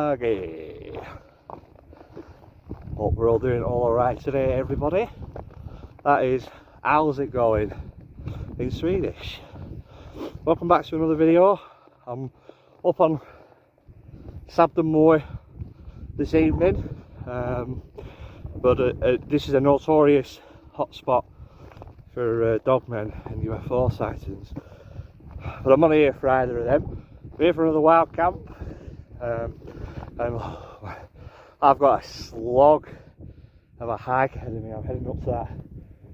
Okay. Hope we're all doing all right today, everybody. That is, how's it going in Swedish? Welcome back to another video. I'm up on Sabden Moor this evening, but this is a notorious hotspot for dogmen and UFO sightings. But I'm not here for either of them. I'm here for another wild camp. And I've got a slog of a hike ahead of me. I'm heading up to that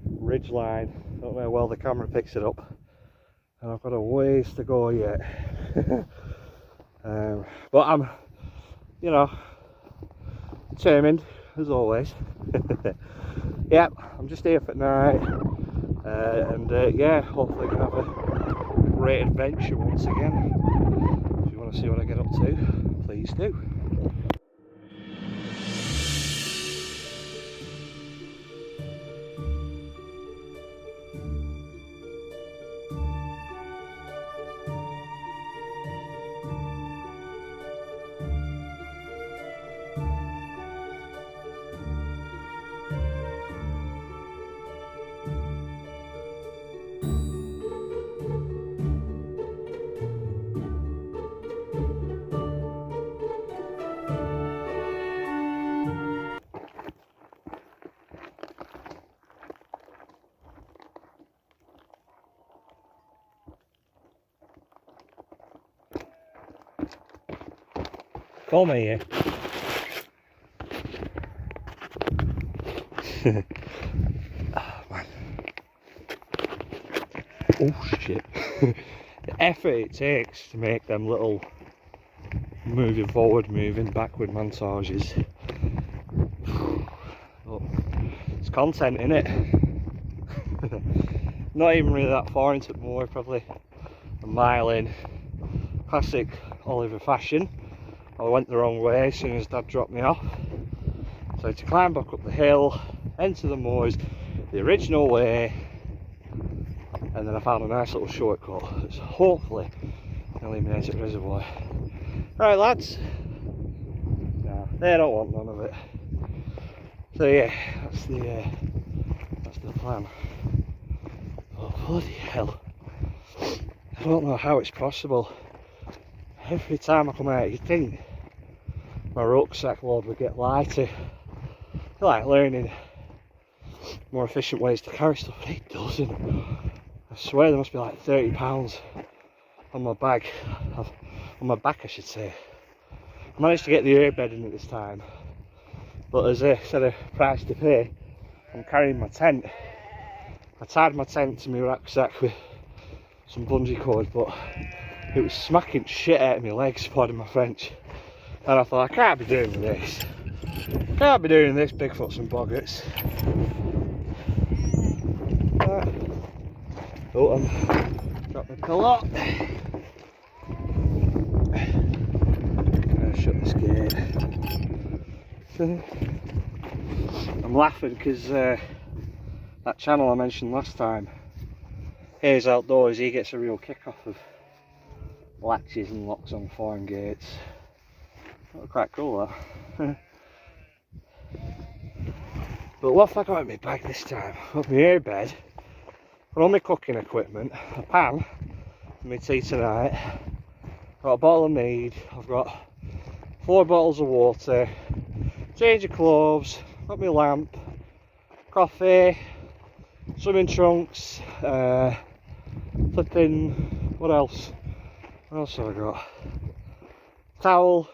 ridge line. Don't know how well the camera picks it up, and I've got a ways to go yet. But I'm, you know, determined as always. Yep, I'm just here for night, and yeah, hopefully gonna have a great adventure once again. If you want to see what I get up to, please do. Call me here. Oh man. Oh shit. The effort it takes to make them little moving forward, moving backward montages. But it's content in it. Not even really that far into the moor, probably a mile in. Classic Oliver fashion. I went the wrong way as soon as Dad dropped me off. So to climb back up the hill, enter the moors the original way, and then I found a nice little shortcut that's hopefully eliminates the reservoir. Right lads, no, they don't want none of it. So yeah, that's the plan. Oh bloody hell, I don't know how it's possible. Every time I come out, you think my rucksack load would get lighter. I like learning more efficient ways to carry stuff, but it doesn't. I swear there must be like 30 pounds on my bag, on my back I should say. I managed to get the airbed in at this time, but as a sort of price to pay, I'm carrying my tent. I tied my tent to my rucksack with some bungee cord, but it was smacking shit out of my legs, pardon my French. And I thought, I can't be doing this. Can't be doing this, Bigfoots and boggarts. Oh, I'm dropped my pillow. I'll shut this gate. I'm laughing because that channel I mentioned last time, Here's Outdoors, he gets a real kick off of latches and locks on foreign gates. That was quite cool that. But what have I got in my bag this time? I've got my airbed, all my cooking equipment, a pan for my tea tonight, I've got a bottle of mead, I've got 4 bottles of water, change of clothes, got my lamp, coffee, swimming trunks, flipping, what else have I got? Towel,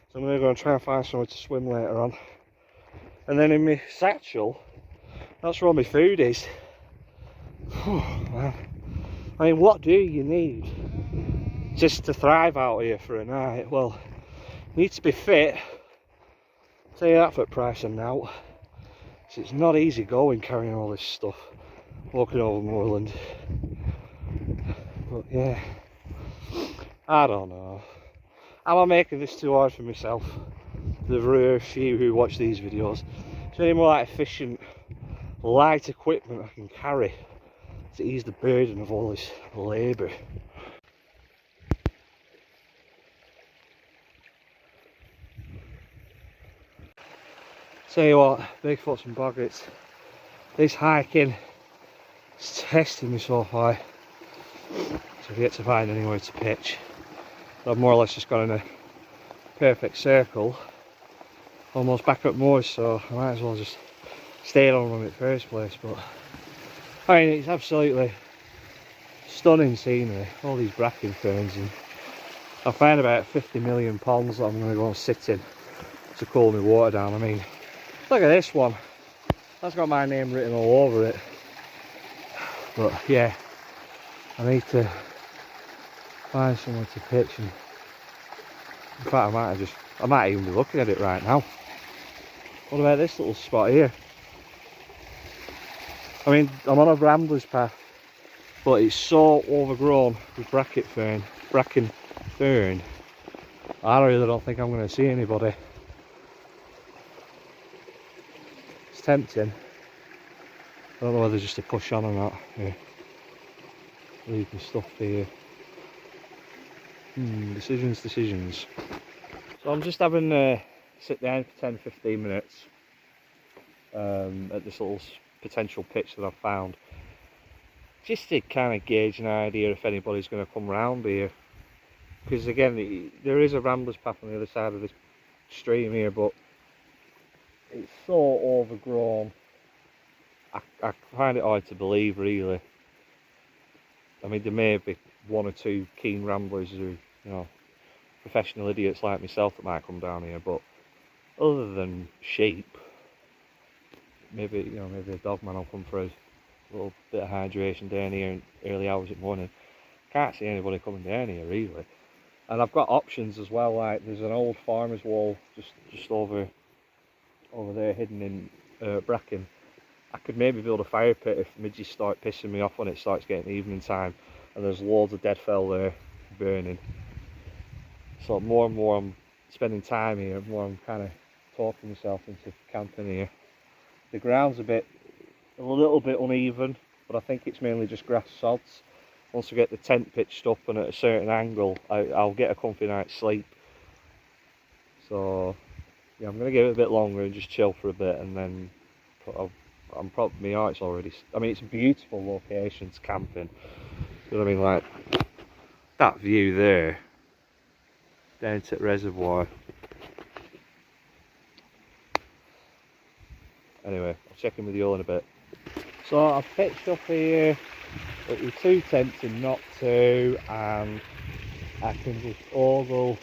so I'm going to go and try and find somewhere to swim later on. And then in my satchel, that's where all my food is. Man. I mean, what do you need just to thrive out here for a night? Well, you need to be fit. I'll tell you that for price and now. So it's not easy going carrying all this stuff, walking over moorland. But yeah, I don't know. Am I making this too hard for myself? The rare few who watch these videos. Is there any more like efficient, light equipment I can carry to ease the burden of all this labour? Tell you what, Bigfoots and boggets, this hiking is testing me so far. So I've yet to find anywhere to pitch. I've more or less just gone in a perfect circle, almost back up moors, so I might as well just stay on them in the first place. But I mean, it's absolutely stunning scenery, all these bracken ferns, and I found about 50 million ponds that I'm going to go and sit in to cool my water down. I mean, look at this one, that's got my name written all over it. But yeah, I need to find somewhere to pitch, and in fact I might even be looking at it right now. What about this little spot here? I mean, I'm on a rambler's path, but it's so overgrown with bracken fern, I really don't think I'm going to see anybody. It's tempting. I don't know whether just to push on or not. Here, leave my stuff here. Decisions. So I'm just having a sit down for 10-15 minutes at this little potential pitch that I've found, just to kind of gauge an idea if anybody's going to come round here. Because again, there is a rambler's path on the other side of this stream here, but it's so overgrown. I find it hard to believe, really. I mean, there may be one or two keen ramblers who, you know, professional idiots like myself that might come down here, but other than sheep, maybe, you know, maybe a dogman will come for a little bit of hydration down here in early hours of the morning. Can't see anybody coming down here, really. And I've got options as well, like there's an old farmer's wall just over there hidden in bracken. I could maybe build a fire pit if midges start pissing me off when it starts getting evening time, and there's loads of dead fell there burning. So more and more I'm spending time here, more I'm kind of talking myself into camping here. The ground's a little bit uneven, but I think it's mainly just grass sods. Once I get the tent pitched up and at a certain angle, I'll get a comfy night's sleep. So yeah, I'm going to give it a bit longer and just chill for a bit, and then I'm probably, my heart's already, I mean, it's a beautiful location to camp in. You know what I mean, like that view there down to the reservoir. Anyway, I'll check in with you all in a bit. So I've pitched up here. It was too tempting not to, and I can just ogle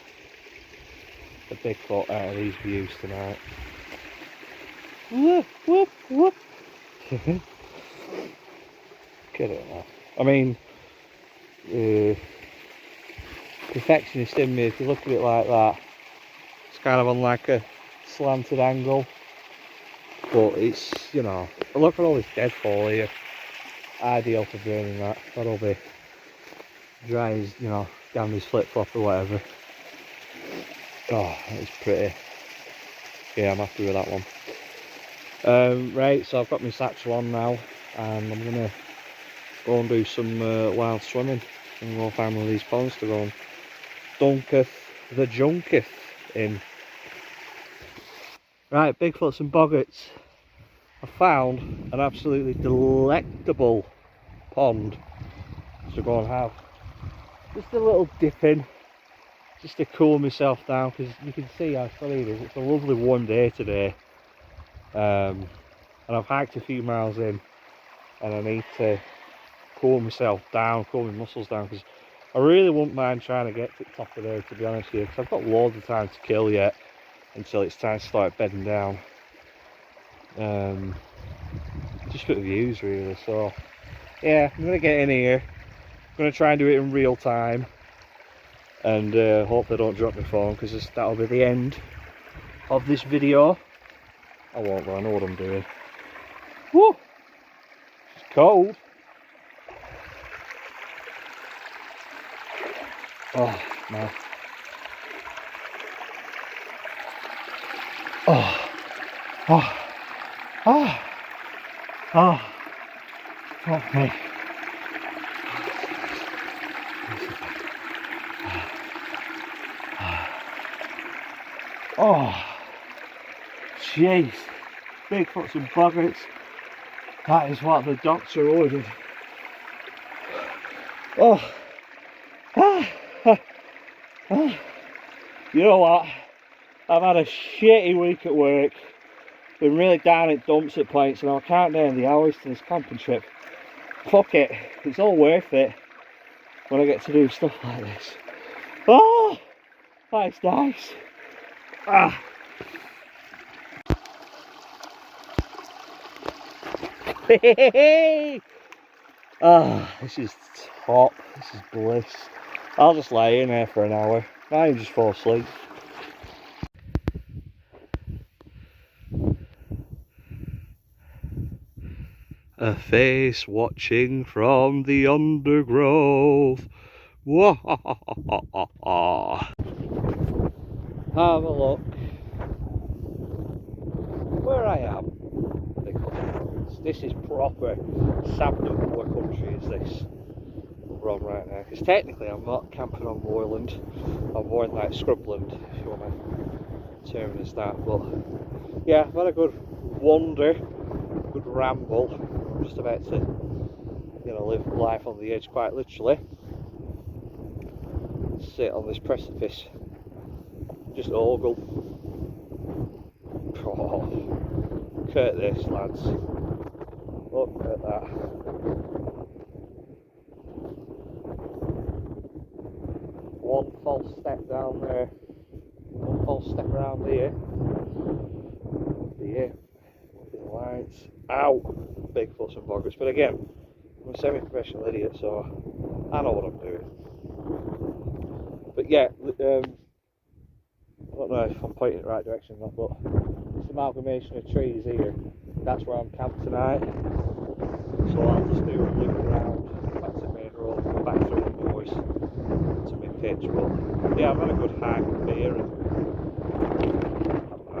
the Bigfoot out of these views tonight. Whoop, whoop, whoop. Get it now. I mean, perfectionist in me, if you look at it like that, it's kind of on like a slanted angle, but it's, you know, look at all this deadfall here. Ideal for burning that. That'll be dry as, you know, Gandhi's flip flop or whatever. Oh, it's pretty. Yeah, I'm happy with that one. Right, so I've got my satchel on now, and I'm gonna go and do some wild swimming and go find one of these ponds to go and dunketh the junketh in. Right, Bigfoots and boggets. I found an absolutely delectable pond to go and have just a little dip in, just to cool myself down, because you can see how sunny it is. It's a lovely warm day today, and I've hiked a few miles in, and I need to cool myself down, cool my muscles down, because I really wouldn't mind trying to get to the top of there, to be honest with you, because I've got loads of time to kill yet until it's time to start bedding down. Just for the views, really. So yeah, I'm gonna get in here, I'm gonna try and do it in real time, and hopefully I don't drop my phone, because that'll be the end of this video. I won't, but I know what I'm doing. Woo! It's cold. Oh man. Oh. Oh. Oh. Oh. Fuck me. Oh. Jeez. Bigfoots and boggarts. That is what the doctor ordered. Oh, you know what? I've had a shitty week at work. Been really down at dumps at points, and I can't name the hours to this camping trip. Fuck it, it's all worth it when I get to do stuff like this. Oh, that's nice. Ah. Ah, this is top. This is bliss. I'll just lay in here for an hour. I can just fall asleep. A face watching from the undergrowth. Whoa. Have a look where I am. This is proper Sabden Moor country, is this? We're on right now. Because technically I'm not camping on moorland. I'm more in like scrubland, if you want to term it as that. But yeah, I've had a good wander, good ramble. I'm just about to, you know, live life on the edge quite literally. Sit on this precipice. Just ogle. Oh, look at this, lads. Look at that. One false step down there. One false step around here. Here. The lights. Ow! Bigfoots and boggarts. But again, I'm a semi-professional idiot, so I know what I'm doing. But yeah, I don't know if I'm pointing in the right direction or not, but this amalgamation of trees here, that's where I'm camped tonight. So I'll just do a loop around back to the main road, go back through the moors to my pitch. But yeah, I've had a good hike up here, and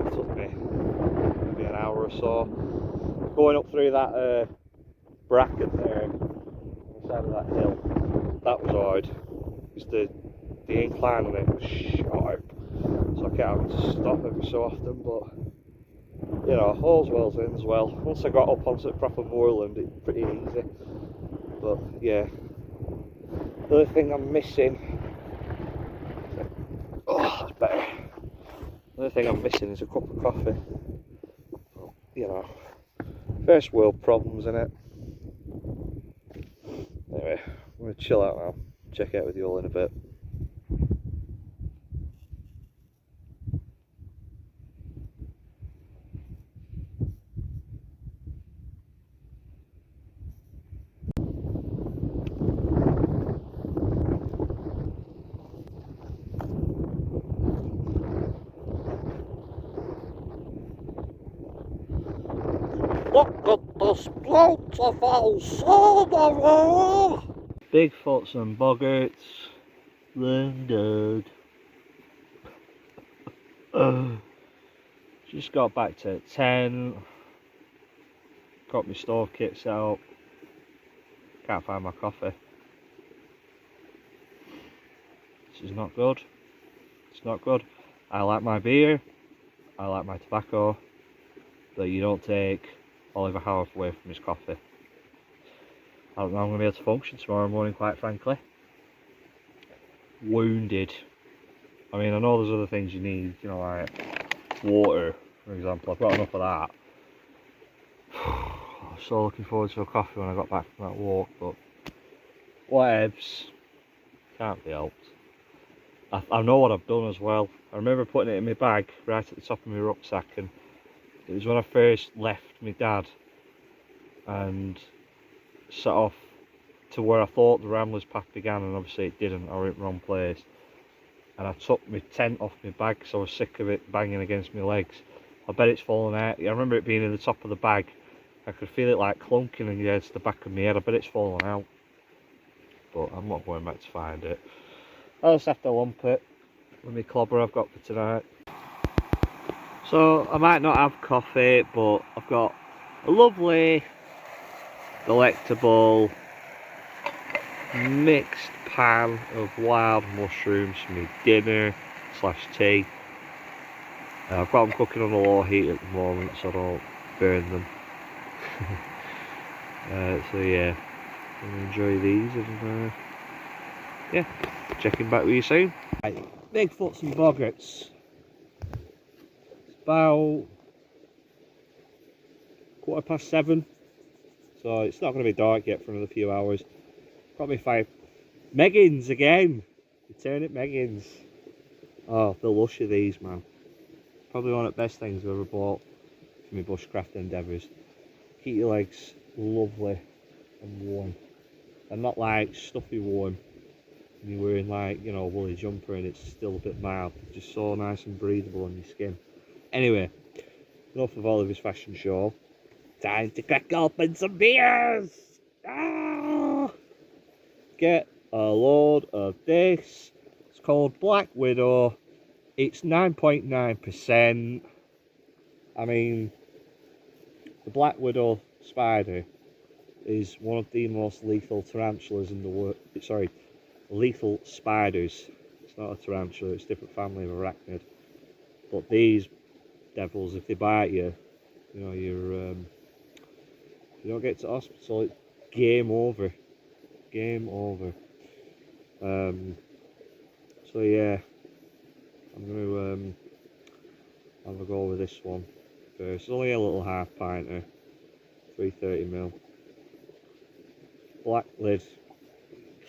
it took me maybe an hour or so. Going up through that bracket there on the side of that hill, that was hard. Because the incline on it was sharp. So I kept having to stop every so often, but you know, all's well ends well. Once I got up onto the proper moorland, it's pretty easy. But yeah, the other thing I'm missing, oh, that's better. The other thing I'm missing is a cup of coffee. You know, first world problems, innit? Anyway, I'm gonna chill out now. Check out with you all in a bit. Look at this beautiful scenery! Bigfoots and boggarts, landed. Just got back to 10. Got my store kits out. Can't find my coffee. This is not good. It's not good. I like my beer. I like my tobacco. But you don't take Oliver Howarth away from his coffee. I don't know if I'm going to be able to function tomorrow morning, quite frankly. Wounded. I mean, I know there's other things you need, you know, like water, for example. I've got enough of that. I was so looking forward to a coffee when I got back from that walk, but whatevs. Can't be helped. I know what I've done as well. I remember putting it in my bag right at the top of my rucksack, and it was when I first left my dad and set off to where I thought the Ramblers path began, and obviously it didn't. I was in the wrong place, and I took my tent off my bag because I was sick of it banging against my legs. I bet it's fallen out. I remember it being in the top of the bag. I could feel it like clunking against the back of my head. I bet it's fallen out, but I'm not going back to find it. I'll just have to lump it with my clobber I've got for tonight. So I might not have coffee, but I've got a lovely, delectable mixed pan of wild mushrooms for my dinner / tea. I've got them cooking on a low heat at the moment, so I don't burn them. So yeah, I'm gonna enjoy these and yeah, checking back with you soon. Right, Bigfoots and boggarts. It's about 7:15, so it's not going to be dark yet for another few hours. Got me 5 Meggins again. The turnip Meggins. Oh, the lush of these, man. Probably one of the best things I've ever bought for my bushcraft endeavours. Keep your legs lovely and warm, and not like stuffy warm. And you're wearing like, you know, a woolly jumper and it's still a bit mild. It's just so nice and breathable on your skin. Anyway, enough of Oliver's fashion show. Time to crack open some beers! Ah! Get a load of this. It's called Black Widow. It's 9.9%. I mean, the Black Widow spider is one of the most lethal tarantulas in the world. Sorry, lethal spiders. It's not a tarantula, it's a different family of arachnid. But these devils, if they bite you, you know, if you don't get to hospital, it's game over. Game over. So yeah, I'm going to have a go with this one first. It's only a little half pinter, 330ml. Black lid.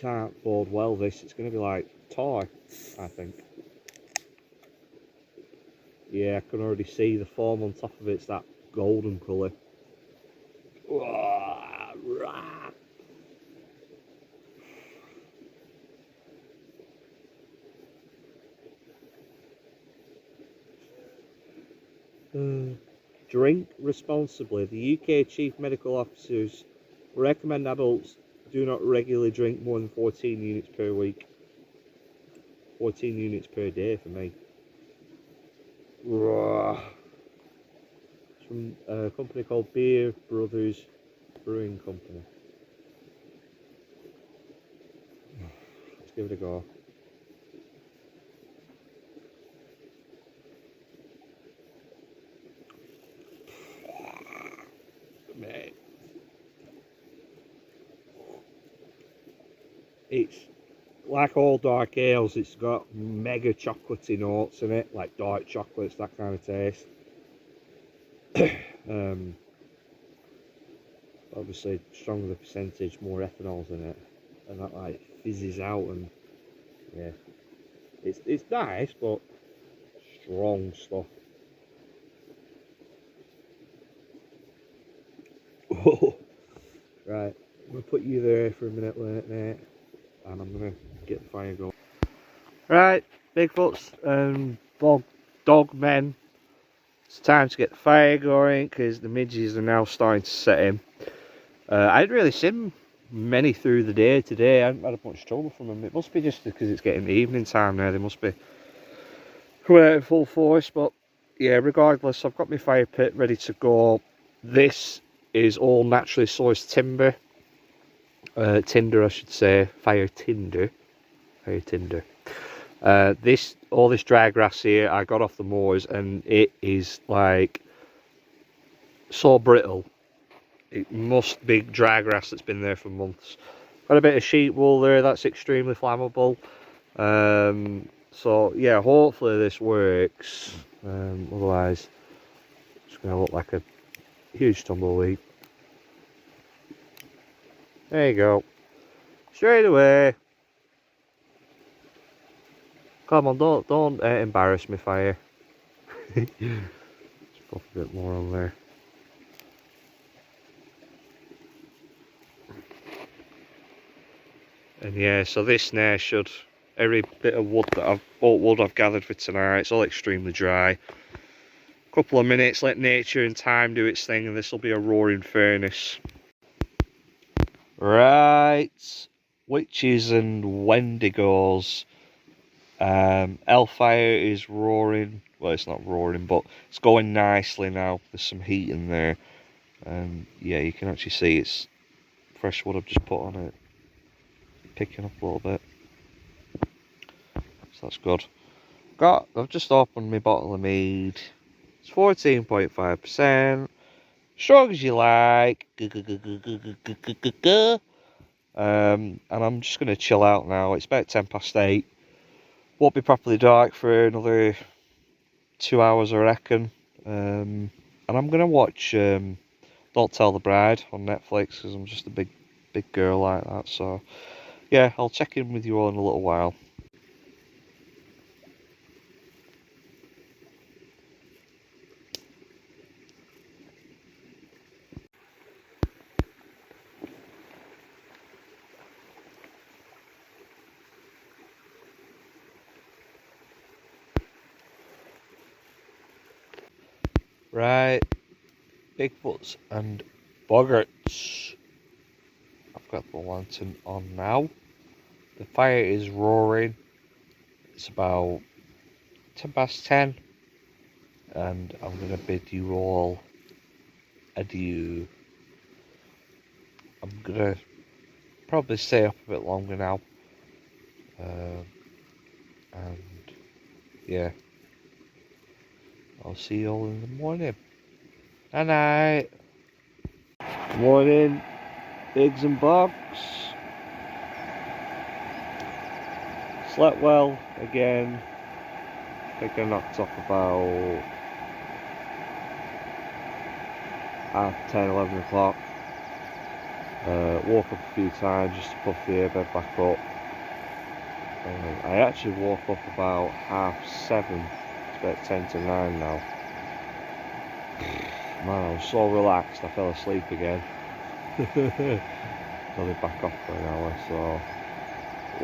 Can't bode well this. It's going to be like toy, I think. Yeah, I can already see the foam on top of it's that golden colour. Drink responsibly. The UK Chief Medical Officers recommend adults do not regularly drink more than 14 units per week. 14 units per day for me. It's from a company called Beer Brothers Brewing Company. Let's give it a go. Mate. It's like all dark ales, it's got mega chocolatey notes in it, like dark chocolates, that kind of taste. Obviously, stronger the percentage, more ethanol's in it, and that like fizzes out, and yeah, it's nice, but strong stuff. Right, I'm gonna put you there for a minute, mate, and I'm gonna get the fire going. Right, Bigfoots and dogmen. It's time to get the fire going because the midges are now starting to set in. I didn't really see many through the day today. I haven't had much trouble from them. It must be just because it's getting the evening time now. They must be in full force. But yeah, regardless, I've got my fire pit ready to go. This is all naturally sourced timber. Tinder, I should say. Fire tinder. Fire tinder. All this dry grass here I got off the moors, and it is like so brittle. It must be dry grass that's been there for months. Got a bit of sheep wool there, that's extremely flammable. So yeah, hopefully this works. Otherwise it's going to look like a huge tumbleweed. There you go. Straight away. Come on, don't embarrass me, fire. Just pop a bit more on there. And yeah, so this now should, every bit of wood that I've gathered for tonight, it's all extremely dry. Couple of minutes, let nature and time do its thing, and this will be a roaring furnace. Right, witches and wendigos. Hellfire is roaring. Well, it's not roaring, but it's going nicely now. There's some heat in there. Yeah, you can actually see it's fresh wood I've just put on it. Picking up a little bit. So that's good. I've just opened my bottle of mead. It's 14.5%. strong as you like. And I'm just going to chill out now. It's about 8:10. Won't be properly dark for another 2 hours, I reckon. And I'm going to watch Don't Tell the Bride on Netflix, because I'm just a big girl like that. So yeah, I'll check in with you all in a little while. Right, Bigfoots and boggarts. I've got the lantern on now. The fire is roaring. It's about 10:10, and I'm going to bid you all adieu. I'm going to probably stay up a bit longer now. And yeah, I'll see you all in the morning. Night night. Morning, Bigs and Bogs. Slept well again. I think I knocked off about 10, 11 o'clock. Woke up a few times just to puff the airbed back up. I actually woke up about 7:30. It's about 10 to 9 now. Man, I was so relaxed I fell asleep again. I'll be back off for an hour. So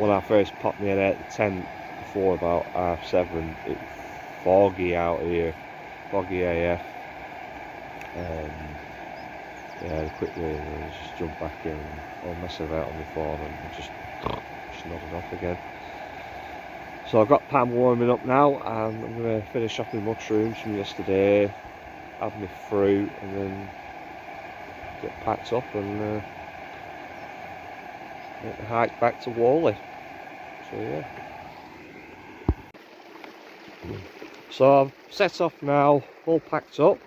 when I first popped my head out the tent before about 7:30, it's foggy out here, foggy AF. Yeah, I quickly just jumped back in and messing about on my phone and just nodded off again. So I've got Pam warming up now, and I'm going to finish off my mushrooms from yesterday, have my fruit, and then get packed up and make the hike back to Whalley. So yeah. So I've set off now, all packed up.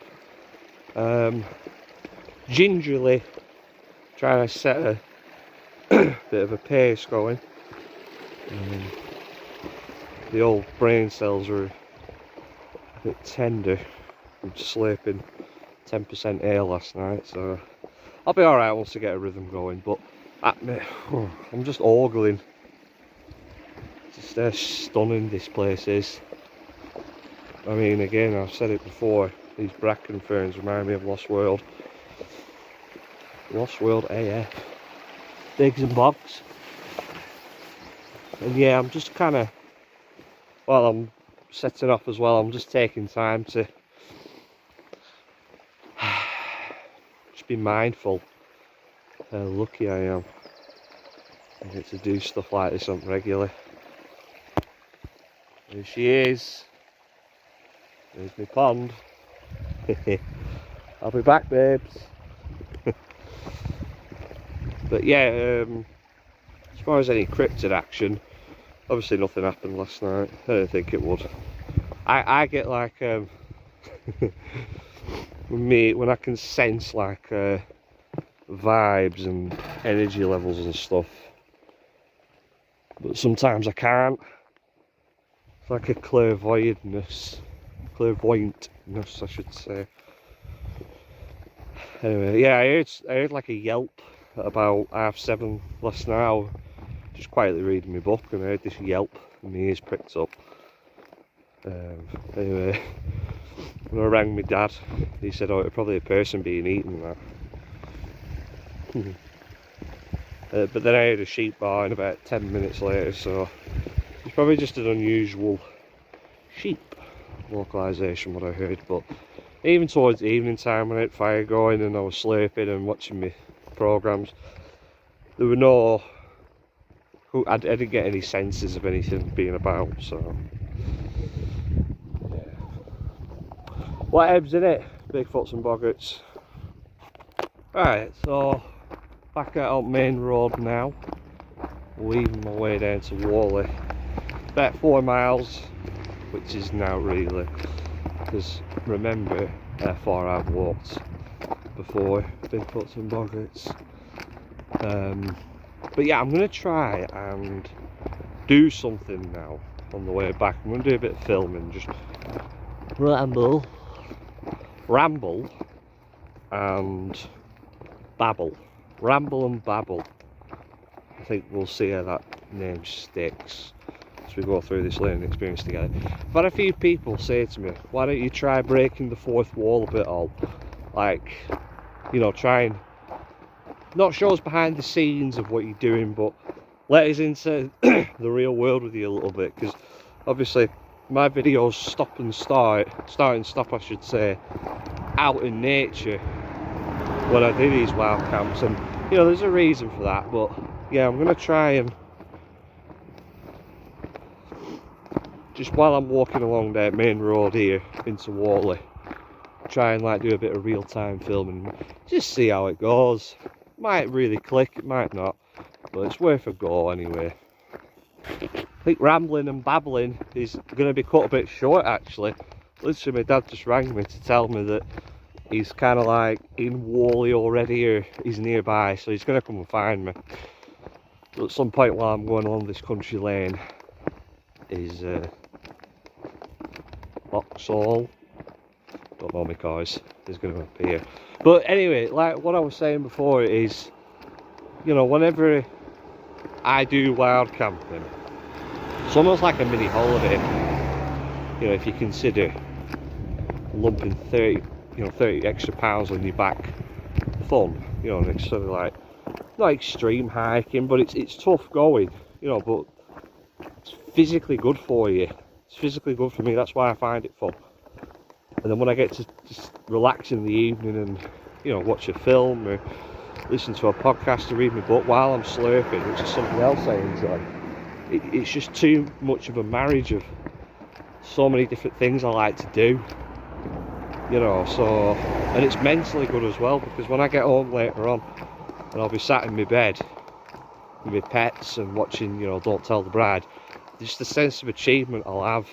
Gingerly trying to set a bit of a pace going. The old brain cells are a bit tender from sleeping 10% ale last night, so I'll be alright once I get a rhythm going. But I'm just ogling. Just stunning this place is. I mean, again, I've said it before, these bracken ferns remind me of Lost World. Lost World AF. Bigs and Bogs. And yeah, I'm just kind of, while I'm setting off as well, I'm just taking time to just be mindful how lucky I am. I get to do stuff like this on regularly. There she is. There's my pond. I'll be back, babes. But yeah, as far as any cryptid action, obviously nothing happened last night. I don't think it would. I get like me when I can sense like vibes and energy levels and stuff, but sometimes I can't. It's like a clairvoyantness, I should say. Anyway, yeah, I heard like a yelp at about 7:30 last night. I was just quietly reading my book and I heard this yelp and my ears pricked up. Anyway, when I rang my dad, he said, oh, it's probably a person being eaten that. But then I heard a sheep barking about 10 minutes later, so it's probably just an unusual sheep localisation, what I heard. But even towards the evening time when I had fire going and I was sleeping and watching my programmes, there were no, I didn't get any senses of anything being about, so yeah. What ebbs in it? Bigfoots and boggarts. Right, so back out main road now, weaving my way down to Whalley. About 4 miles, which is now really, because remember how far I've walked before, Bigfoots and boggets. But yeah, I'm going to try and do something now on the way back. I'm going to do a bit of filming, just ramble and babble. Ramble and babble. I think we'll see how that name sticks as we go through this learning experience together. I've had a few people say to me, why don't you try breaking the fourth wall a bit, all? Like, you know, try and not show us behind the scenes of what you're doing, but let us into the real world with you a little bit, because obviously my videos stop and start and stop, I should say, out in nature when I do these wild camps, and you know, there's a reason for that. But yeah, I'm gonna try and just while I'm walking along the main road here into Whalley, try and like do a bit of real-time filming, just see how it goes. Might really click, it might not, but it's worth a go anyway. I think rambling and babbling is going to be cut a bit short actually. Literally my dad just rang me to tell me that he's kind of like in Whalley already, or he's nearby, so he's going to come and find me. But at some point while I'm going along this country lane is Vauxhall, don't know my cars, is going to appear. But anyway, like what I was saying before is, you know, whenever I do wild camping, it's almost like a mini holiday. You know, if you consider lumping 30 extra pounds on your back fun, you know, and it's sort of like not extreme hiking, but it's tough going, you know, but it's physically good for you. It's physically good for me, that's why I find it fun. And then when I get to just relax in the evening and, you know, watch a film or listen to a podcast or read my book while I'm slurping, which is something else I enjoy, it's just too much of a marriage of so many different things I like to do, you know. So, and it's mentally good as well, because when I get home later on and I'll be sat in my bed with my pets and watching, you know, Don't Tell the Bride, just the sense of achievement I'll have,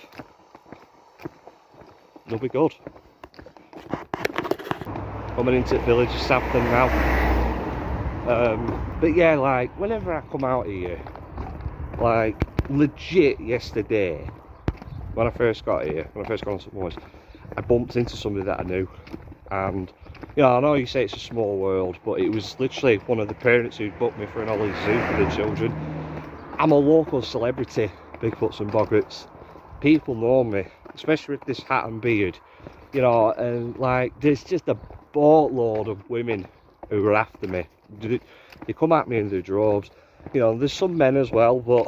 it'll be good. Coming into the village of Sabden now. But yeah, like whenever I come out here, like legit yesterday when I first got here, when I first got on Sabden Moor, I bumped into somebody that I knew, and you know, I know you say it's a small world, but it was literally one of the parents who booked me for an Ollie Zoo for the children. I'm a local celebrity, Bigfoots and boggets. People know me, especially with this hat and beard, you know, and like there's just a boatload of women who are after me. They come at me in their droves, you know. There's some men as well, but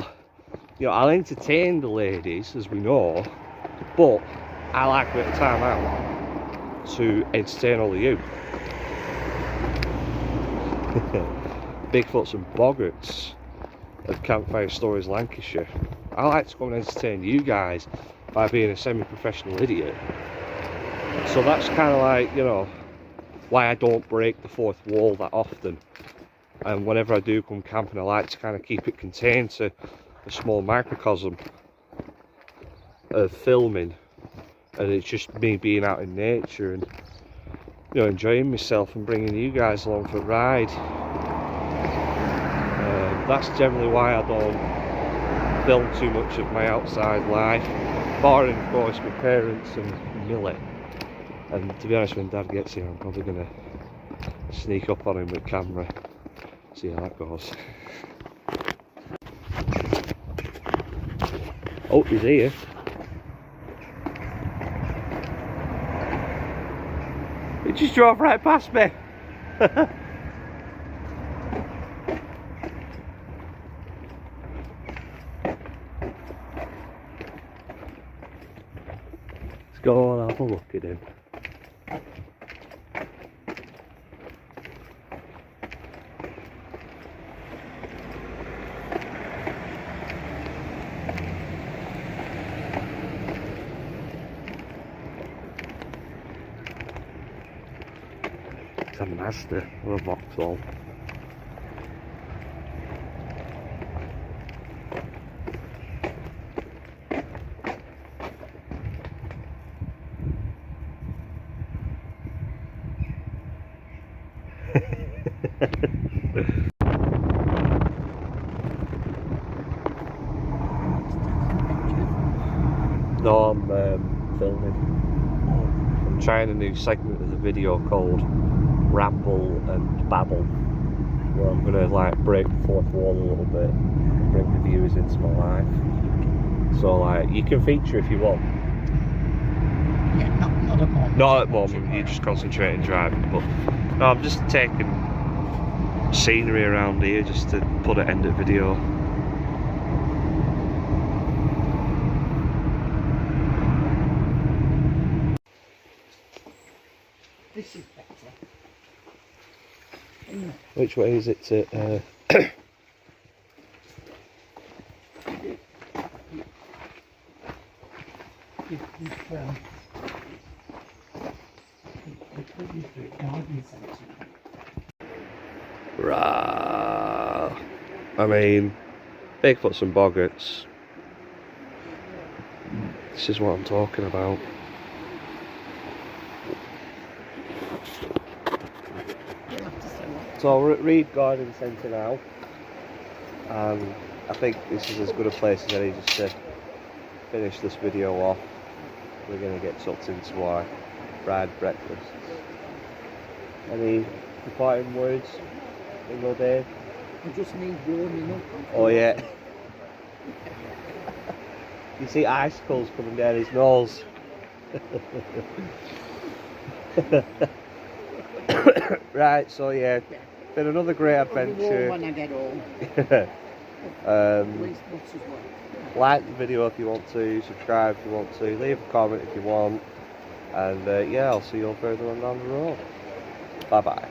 you know, I'll entertain the ladies, as we know, but I like a bit of time out to entertain all of you. Bigfoots and boggets of Campfire Stories Lancashire. I like to come and entertain you guys by being a semi-professional idiot. So that's kind of like, you know, why I don't break the fourth wall that often. And whenever I do come camping, I like to kind of keep it contained to a small microcosm of filming, and it's just me being out in nature and, you know, enjoying myself and bringing you guys along for a ride. That's generally why I don't film too much of my outside life, barring of course my parents and Millie. And to be honest, when Dad gets here, I'm probably going to sneak up on him with camera, see how that goes. Oh, he's here. He just drove right past me. Let's go and have a look at him. It's a Mazda or a Vauxhall. No, I'm filming. I'm trying a new segment of the video called Ramble and Babble, where I'm gonna like break the fourth wall a little bit, bring the viewers into my life. So like, you can feature if you want. Yeah, not at the moment. Not at the moment, you're just concentrating driving, but no, I'm just taking scenery around here just to put an end of video. This is better. Isn't it? Which way is it to... Rah. I mean, Bigfoots and boggarts. This is what I'm talking about. So we're at Reed Garden Centre now, and I think this is as good a place as any just to finish this video off. We're going to get sucked into our fried breakfast. Any departing words, Bingo Dave? I just need warming up. Oh yeah. You see icicles coming down his nose. Right, so yeah, been another great adventure. When I get home. Like the video if you want to, subscribe if you want to, leave a comment if you want, and yeah, I'll see you all further on down the road. Bye bye.